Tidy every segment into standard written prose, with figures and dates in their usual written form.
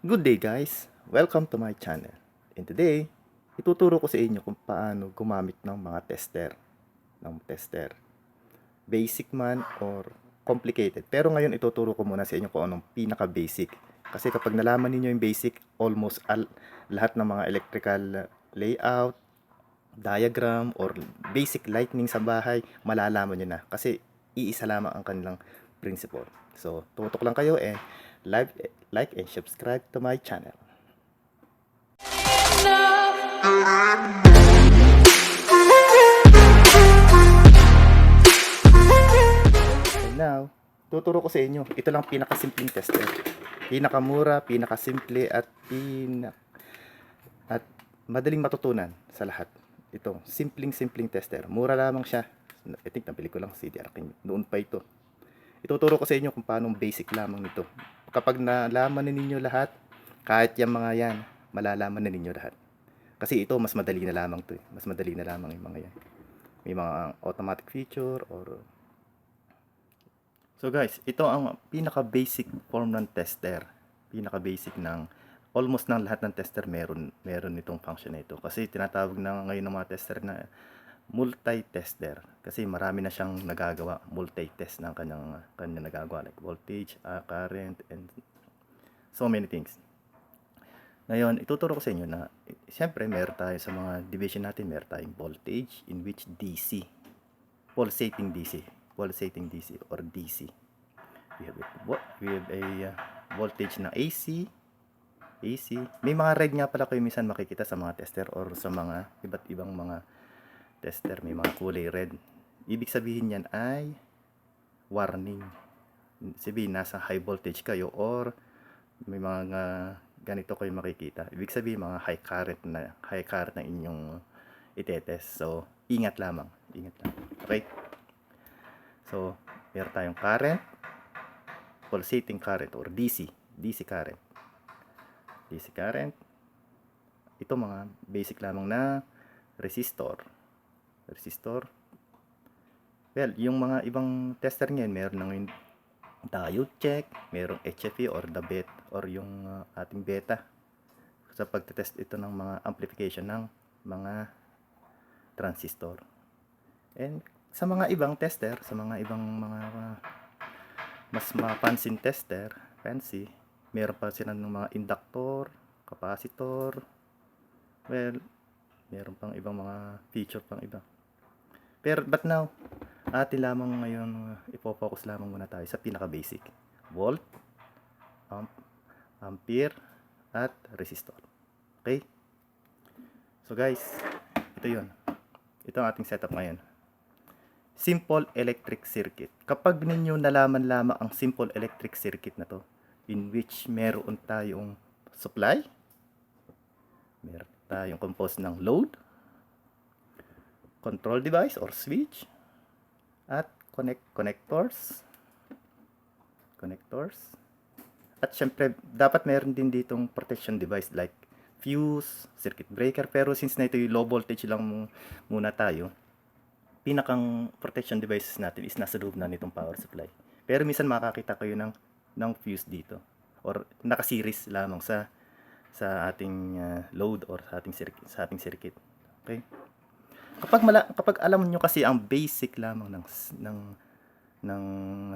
Good day guys! Welcome to my channel. And today, ituturo ko sa inyo kung paano gumamit ng mga tester. Basic man or complicated. Pero ngayon ituturo ko muna sa inyo kung anong pinaka-basic. Kasi kapag nalaman niyo yung basic, almost lahat ng mga electrical layout, diagram, or basic lighting sa bahay, malalaman nyo na. Kasi iisa lamang ang kanilang principle. So, tutok lang kayo and like and subscribe to my channel. And now, tuturo ko sa inyo. Ito lang pinakasimpleng tester. Pinakamura, pinakasimple at madaling matutunan sa lahat. Ito, simpleng tester. Mura lamang siya. I think nabili ko lang CDR King. Noon pa ito. Ituturo ko sa inyo kung paano basic lamang nito. Kapag nalaman na ninyo lahat, kahit yung mga yan, malalaman na ninyo lahat. Kasi ito, mas madali na lamang to. Mas madali na lamang yung mga yan. May mga automatic feature or... So guys, ito ang pinaka-basic form ng tester. Pinaka-basic ng almost ng lahat ng tester meron itong function na ito. Kasi tinatawag na ngayon ng mga tester na multi-tester. Kasi marami na siyang nagagawa. Multi-test ng kanyang nagagawa. Like voltage, current, and so many things. Ngayon, ituturo ko sa inyo na siyempre meron tayo sa mga division natin, meron tayong voltage in which DC. Pulsating DC or DC. We have a voltage na AC. May mga red nga pala kayo minsan makikita sa mga tester or sa mga iba't ibang mga tester. May mga kulay red. Ibig sabihin yan ay warning. Sabihin nasa high voltage kayo or may mga ganito kayo makikita. Ibig sabihin mga high current na inyong itetest. So, ingat lamang. Okay? So, meron tayong current, pulsating current or DC current. Ito mga basic lamang na resistor. Well, yung mga ibang tester ngayon, meron ng diode check, merong HFE or the beta or yung ating beta sa pagtetest ito ng mga amplification ng mga transistor. And sa mga ibang tester, sa mga ibang mga mas mapansin tester, meron pa sila ng mga inductor, capacitor. Well, meron pang ibang mga feature pang iba. But now, atin lamang ngayon, ipofocus lamang muna tayo sa pinaka-basic. Volt, ampere, at resistor. Okay? So guys, ito yun. Ito ang ating setup ngayon. Simple electric circuit. Kapag ninyo nalaman lamang ang simple electric circuit na to, in which meron tayong supply, meron tayong composed ng load, control device or switch, at connectors. At syempre, dapat meron din ditong protection device like fuse, circuit breaker. Pero since na ito yung low voltage lang muna tayo, pinakang protection devices natin is nasa loob na nitong power supply. Pero minsan makakita kayo ng fuse dito or naka-series lamang sa ating load or sa ating circuit. Okay? Kapag alam niyo kasi ang basic lamang ng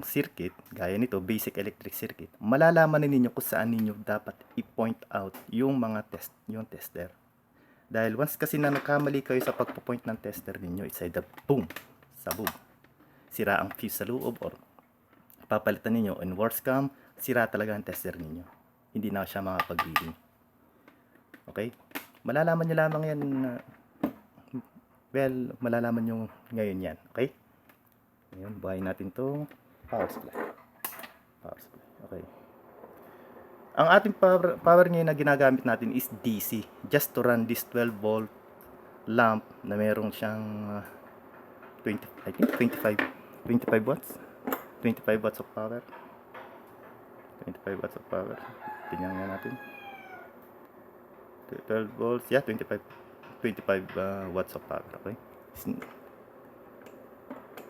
circuit, gaya nito, basic electric circuit, malalaman ninyo kung saan ninyo dapat i-point out yung tester. Dahil once kasi na nagkamali kayo sa pagpo-point ng tester ninyo, it's either boom, sabog, sira ang fuse sa loob or papalitan ninyo, and worst come, sira talaga ang tester ninyo. Hindi na siya makapag-reading. Okay? Malalaman nyo lamang yan malalaman nyo ngayon yan. Okay? Ngayon, buhayin natin itong power supply. Okay. Ang ating power ngayon na ginagamit natin is DC. Just to run this 12 volt lamp na meron siyang 25 watts. 25 watts of power. Tingnan nga natin. 12 volts. Yeah, 25 watts of power. Okay.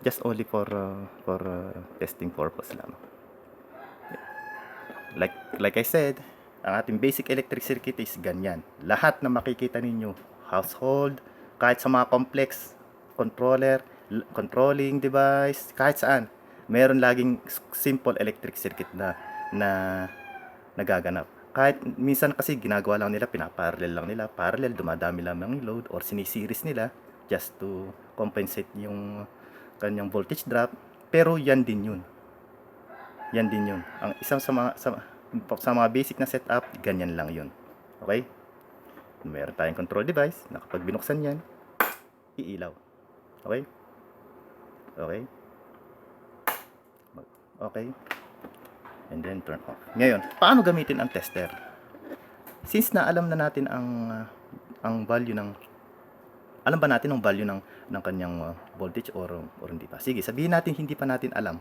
Just only for testing purpose lang. Like I said, Ang ating basic electric circuit is ganyan. Lahat na makikita ninyo, household, kahit sa mga complex, controller, controlling device, kahit saan, meron laging simple electric circuit na nagaganap. Kahit minsan kasi ginagawa lang nila, pinaparallel lang nila, parallel, dumadami lamang yung load or sinisiris nila just to compensate yung kanyang voltage drop. Pero yan din yun. Yan din yun. Ang isang sa mga basic na setup, ganyan lang yun. Okay? Meron tayong control device na kapag binuksan yan, iilaw. Okay? Okay? Okay? And then turn off. Ngayon, paano gamitin ang tester? Since na alam na natin ang value ng alam ba natin ang value ng kanyang voltage or hindi pa? Sige, sabihin natin hindi pa natin alam.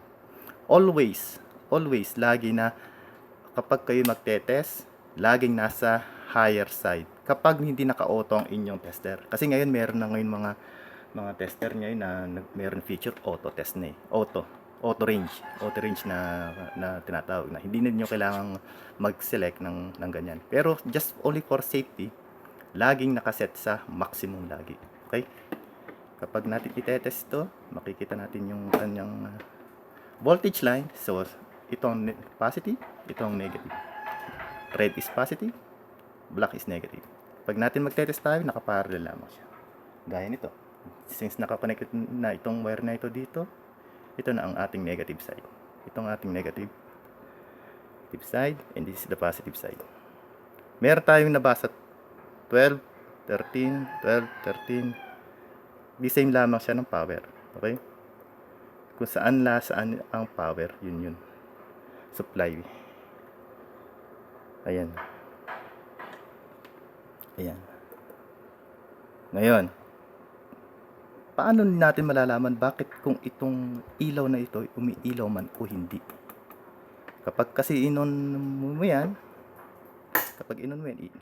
Always lagi na kapag kayo magte-test, laging nasa higher side. Kapag hindi naka-auto ang inyong tester. Kasi ngayon meron na ngayon mga tester ngayon na meron feature auto test na eh. Auto range na tinatawag na hindi niyo kailangang mag-select ng ganyan. Pero just only for safety, laging nakaset sa maximum lagi. Okay? Kapag natin i-test ito, makikita natin yung kanyang voltage line. So, itong positive, itong negative. Red is positive, black is negative. Pag natin magte-test tayo, nakaparallel lamang siya. Gaya nito. Since nakakonect na itong wire na ito dito, ito na ang ating negative side. Itong ating negative side, and this is the positive side. Meron tayong nabasa 12, 13, 12, 13. The same lamang siya ng power. Okay? Kung saan ang power, yun. Supply. Ayan. Ngayon, paano natin malalaman bakit kung itong ilaw na ito umiilaw man o hindi? Kapag kasi inon mo yan,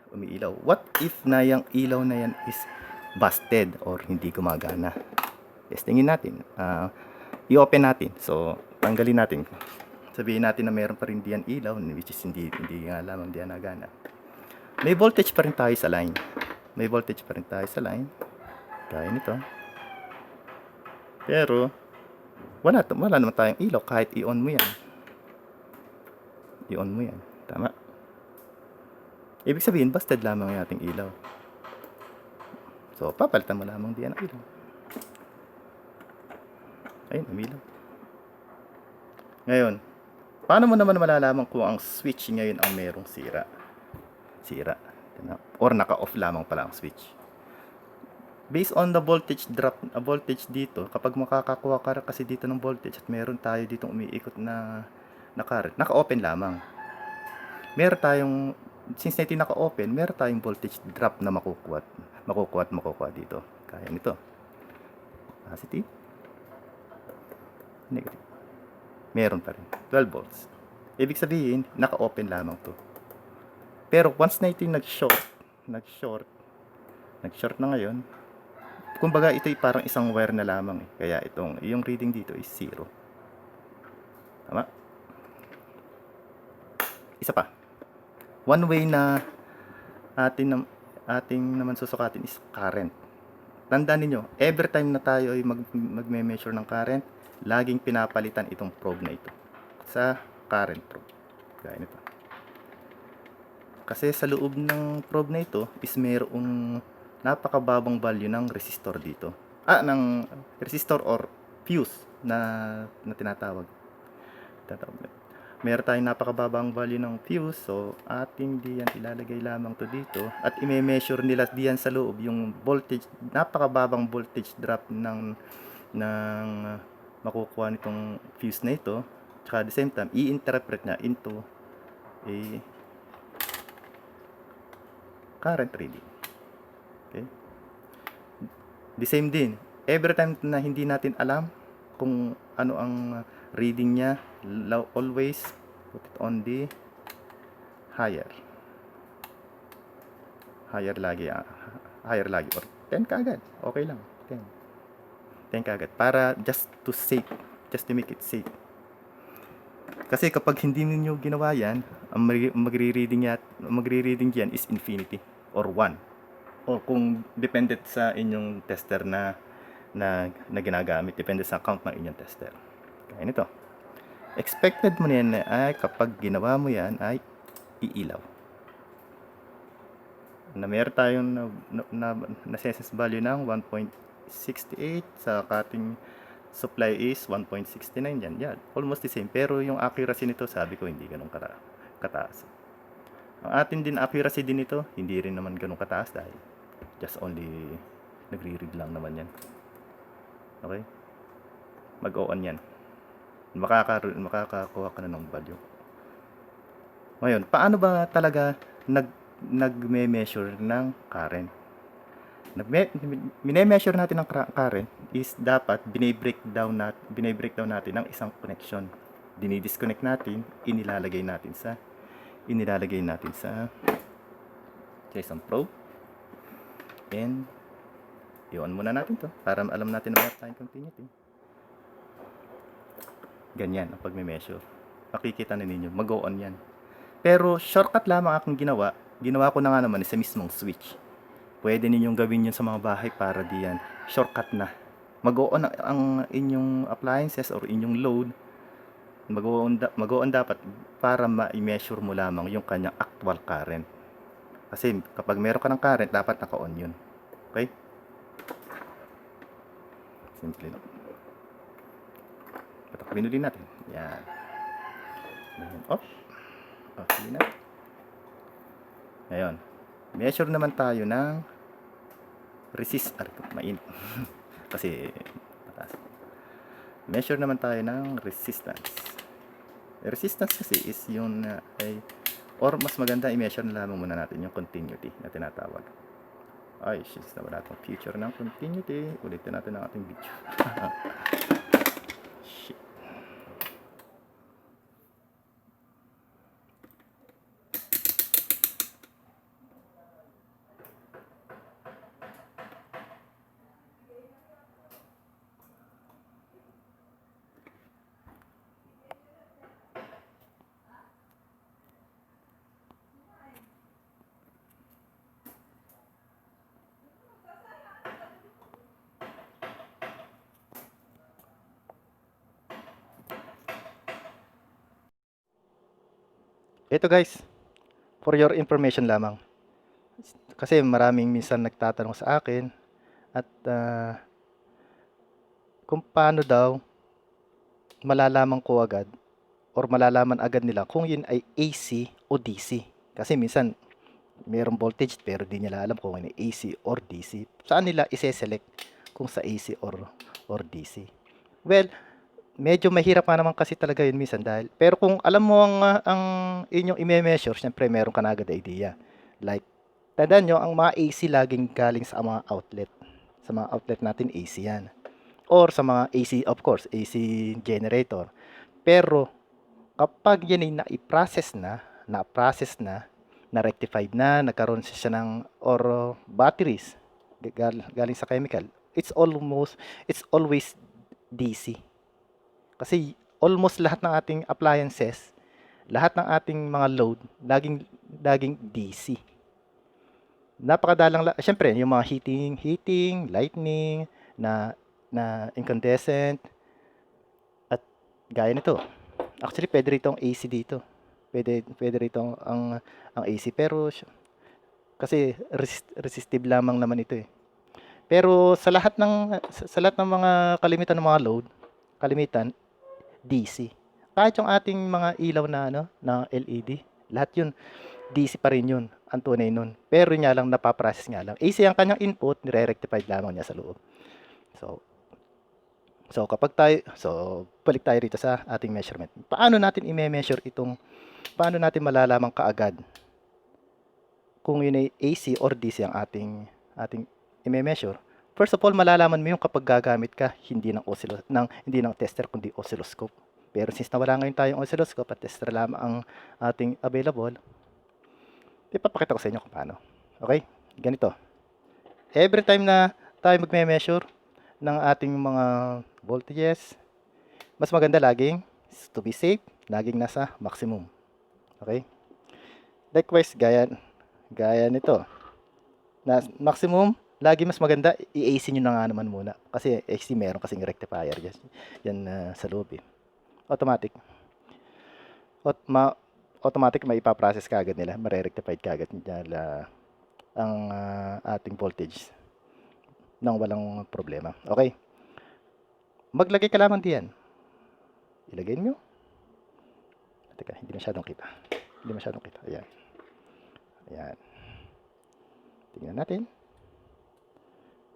umiilaw. What if na yung ilaw na yan is busted or hindi gumagana? Testingin natin. I-open natin. So, tanggalin natin. Sabihin natin na meron pa rin diyan ilaw, which is hindi nga lamang diyan nagana. May voltage pa rin tayo sa line. Gaya nito. Pero, wala naman tayong ilaw kahit i-on mo yan. Tama? Ibig sabihin, busted lamang yung ating ilaw. So, papalitan mo lamang diyan ang ilaw. Ayun, umilaw. Ngayon, paano mo naman malalaman kung ang switch ngayon ang merong sira? Or naka-off lamang pala ang switch. Based on the voltage drop, voltage dito, kapag makakakuha ka kasi dito ng voltage at meron tayo ditong umiikot na current, naka-open lamang. Meron tayong, since na ito naka-open, meron tayong voltage drop na makukuha dito. Kaya nito. Positive. Negative. Meron pa rin. 12 volts. Ibig sabihin, naka-open lamang to. Pero once na ito yung nag-short na ngayon, kumbaga ito ay parang isang wire na lamang eh. Kaya yung reading dito is 0. Tama? Isa pa. One way na ating naman susukatin is current. Tandaan niyo, every time na tayo ay magme-measure ng current, laging pinapalitan itong probe na ito sa current probe. Gaya nito. Kasi sa loob ng probe na ito is mayroong napakababang value ng resistor dito. Ng resistor or fuse na tinatawag. Meron tayong napakababang value ng fuse. So, ating diyan ilalagay lamang to dito. At i-measure nila diyan sa loob yung voltage, napakababang voltage drop ng makukuha nitong fuse na ito. Tsaka at the same time, i-interpret niya into a current reading. Okay? The same din. Every time na hindi natin alam kung ano ang reading niya, always put it on the higher. Higher lagi or 10 kaagad. Okay lang. 10 kaagad para just to make it safe. Kasi kapag hindi niyo ginawa yan, ang magre-reading diyan is infinity or 1. O kung depende sa inyong tester na ginagamit, depende sa account ng inyong tester. Kaya nito. Expected mo yan ay kapag ginawa mo yan ay iilaw. Na meron tayong na census value ng 1.68 sa ating supply is 1.69 yan. Yan, almost the same. Pero yung accuracy nito, sabi ko, hindi ganun kataas. Ang atin din accuracy din nito, hindi rin naman ganun kataas dahil just only nagre-read lang naman yan. Okay? Mag-on yan. Makakakuha ka na ng value. Ngayon, paano ba talaga nagme-measure ng current? Mine-measure natin ng current is dapat binibreakdown natin ng isang connection. Dinidisconnect natin, inilalagay natin sa isang probe. And i-on muna natin to para alam natin na meron tayong continuity. Ganyan ang pagme-measure. Makikita na ninyo, mag-on yan. Pero shortcut lamang akong ginawa ko na nga naman sa mismong switch. Pwede ninyong gawin yun sa mga bahay para diyan shortcut na. Mag-on ang inyong appliances or inyong load. Mag-on dapat para ma-measure mo lamang yung kanyang actual current. Kasi kapag meron ka ng current, dapat naka-on yun. Okay? Simple lang. Patakbin ulit natin. Yan. Off. Ulit natin. Ngayon. Measure naman tayo ng mainit. Kasi mataas. Measure naman tayo ng resistance. Resistance kasi is yung or mas maganda i-measure na lamang muna natin yung continuity na tinatawag. Ay, shit, wala itong future ng continuity. Ulitin natin ang ating video. Shit. Ito guys, for your information lamang. Kasi maraming minsan nagtatanong sa akin at kung paano daw malalaman ko agad or malalaman agad nila kung yun ay AC o DC. Kasi minsan mayroong voltage pero di nila alam kung yun ay AC or DC. Saan nila ise-select kung sa AC or DC? Well, medyo mahirap nga naman kasi talaga yun minsan dahil pero kung alam mo ang inyong i-measure, syempre meron ka na agad idea. Like tandaan nyo, ang mga AC laging galing sa mga outlet. Sa mga outlet natin AC yan. Or sa mga AC, of course, AC generator. Pero kapag yan ay na-process na, na-rectified na, nagkaroon siya ng or batteries galing sa chemical, it's always DC. Kasi almost lahat ng ating appliances, lahat ng ating mga load, laging DC. Napakadalang, syempre, yung mga heating, lightning, na incandescent, at gaya nito. Actually, pwede rito ang AC dito. Pwede rito ang AC, pero kasi resistive lamang naman ito eh. Pero sa lahat ng mga kalimitan ng mga load, DC. Kahit yung ating mga ilaw na LED, lahat yun DC pa rin yun, ang tunay nun. Pero nga lang napaprocess nga lang. AC ang kanyang input, nire-rectified lamang niya sa loob. So balik tayo rito sa ating measurement. Paano natin i-measure paano natin malalaman kaagad kung yun ay AC or DC ang ating i-measure? First of all, malalaman mo yung kapag gagamit ka hindi ng tester kundi oscilloscope. Pero since nawala ngayon tayong oscilloscope at tester lamang ang ating available, ipapakita ko sa inyo kung paano. Okay? Ganito. Every time na tayo magme-measure ng ating mga voltages, mas maganda laging to be safe, laging nasa maximum. Okay? Likewise, gaya nito. Na maximum, lagi mas maganda i-AC nyo na nga naman muna. Kasi AC meron kasing rectifier yan, yan sa loob eh. Automatic. Ma automatic may ipaprocess ka agad nila, mare-rectified ka agad nila ang ating voltage nang walang problema. Okay. Maglagay ka lamang diyan. Ilagay nyo. Teka, hindi masyadong kita. Hindi masyadong kita. Ayan. Ayan. Tingnan natin.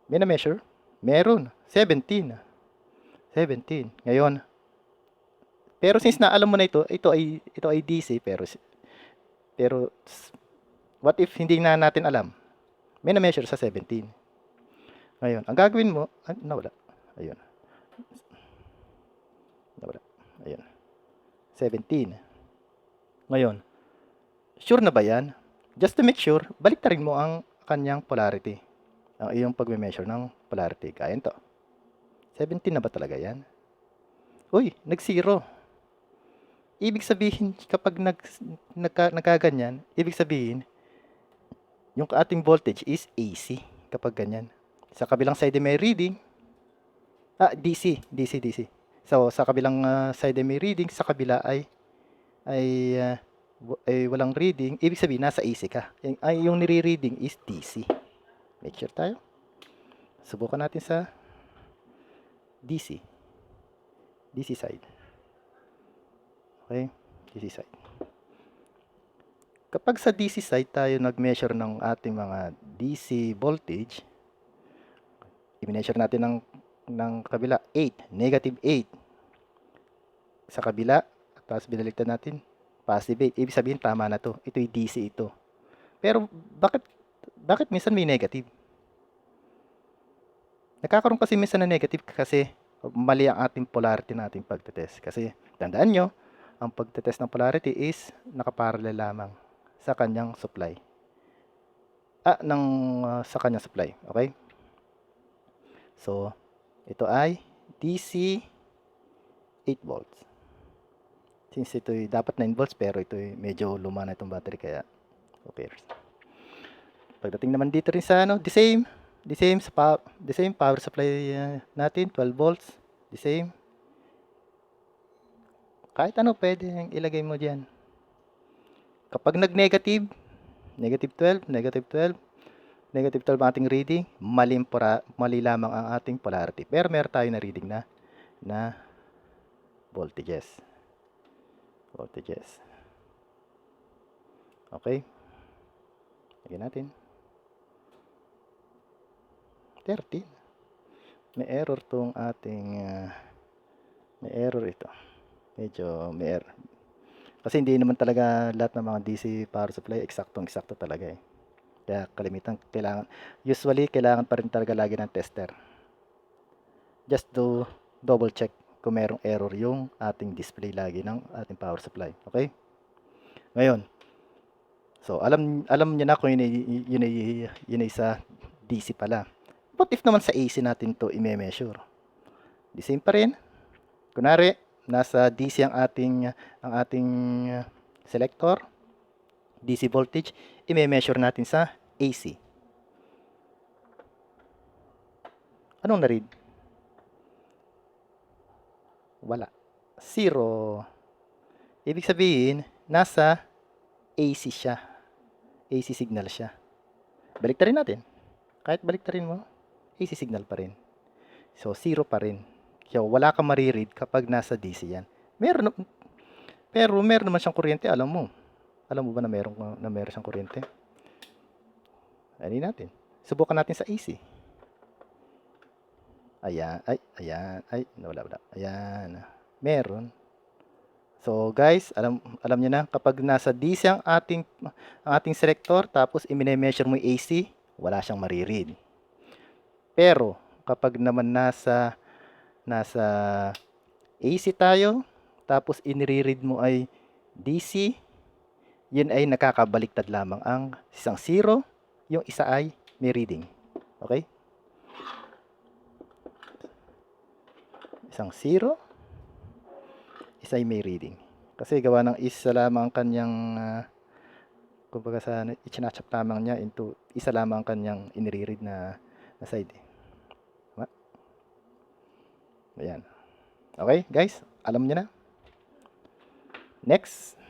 May na-measure? Meron. 17. 17. Ngayon, pero since na alam mo na ito ay DC, pero what if hindi na natin alam? May na-measure sa 17. Ngayon, ang gagawin mo, nawala. Ayun. Nawala. Ayun. 17. Ngayon, sure na ba yan? Just to make sure, baliktarin mo ang kanyang polarity. Ang iyong pagme-measure ng polarity. Kaya ito. 17 na ba talaga yan? Uy, nag-zero. Ibig sabihin, kapag nagkaganyan, ibig sabihin, yung ating voltage is AC kapag ganyan. Sa kabilang side may reading, DC. So, sa kabilang side may reading, sa kabila ay walang reading, ibig sabihin nasa AC ka. Yung nire-reading is DC. Make sure tayo. Subukan natin sa DC side. Okay, DC side. Kapag sa DC side tayo nag-measure ng ating mga DC voltage, i-measure natin ng kabila 8, negative 8. Sa kabila, tapos binaliktad natin, positive 8. Ibig sabihin tama na to. Ito'y DC ito. Pero bakit minsan may negative? Nagkakaroon kasi minsan na negative kasi mali ang ating polarity nating pagtetest. Kasi tandaan nyo, ang pagtetest ng polarity is nakaparallel lamang sa kanyang supply. Sa kanyang supply. Okay? So, ito ay DC 8 volts. Since ito ay dapat 9 volts pero ito ay medyo luma na itong battery kaya okay. Pagdating naman dito rin sa the same power supply natin, 12 volts, the same. Kahit ano pwede ilagay mo diyan. Kapag nag-negative, negative 12 ang ating reading, mali lamang ang ating polarity. Pero meron tayo na reading na voltages. Okay. Lagyan natin. 13. May error tong ating may error ito. Medyo may error. Kasi hindi naman talaga lahat ng mga DC power supply eksaktong-eksakto talaga eh. Kaya kalimitan usually kailangan pa rin talaga lagi ng tester. Just to double check kung merong error yung ating display lagi ng ating power supply. Okay? Ngayon, so alam niyo na kung yun ay sa DC pala. What if naman sa AC natin to i-measure? The same pa rin. Kunwari, nasa DC ang ating selector, DC voltage, i-measure natin sa AC. Anong na-read? Wala. 0. Ibig sabihin, nasa AC siya. AC signal siya. Baliktarin natin. Kahit baliktarin mo, AC signal pa rin. So, 0 pa rin. So, wala kang mariread kapag nasa DC yan. Pero meron naman siyang kuryente, alam mo. Alam mo ba na meron siyang kuryente? Ano natin? Subukan natin sa AC. Ayan, wala. Ayan, meron. So guys, alam niyo na kapag nasa DC ang ating selector tapos i-measure mo yung AC, wala siyang mariread. Pero kapag naman nasa AC tayo tapos inire-read mo ay DC, yun ay nakakabaliktad lamang ang isang 0, yung isa ay may reading. Okay? Isang 0, isa ay may reading. Kasi gawa ng isa lamang ang kanyang kumbaga sa ichinachop lamang niya into isa lamang kanyang inire-read na side eh. Tama? Ayan. Okay, guys, alam niyo na. Next.